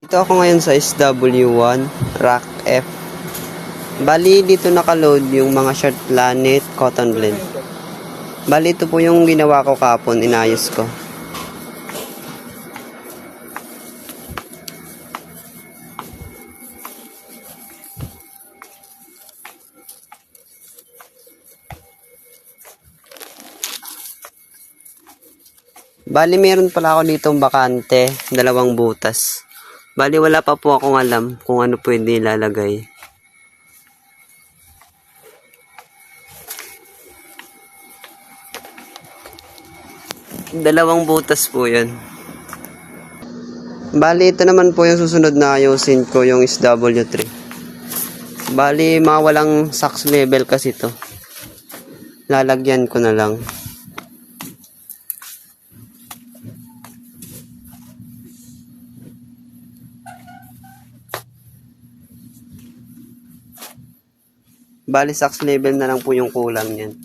Ito ako ngayon sa SW1 Rack F. Bali dito nakaload yung mga Short Planet Cotton Blend. Bali ito po yung ginawa ko kapon, inayos ko. Bali meron pala ako ditong bakante, 2 butas. Bali wala pa po akong alam kung ano pwede ilalagay. Dalawang butas po yun. Bali ito naman po yung susunod na ayusin ko, yung SW3. Bali mga walang socks level kasi to. Lalagyan ko na lang. Bali socks level na lang po yung kulang niyan.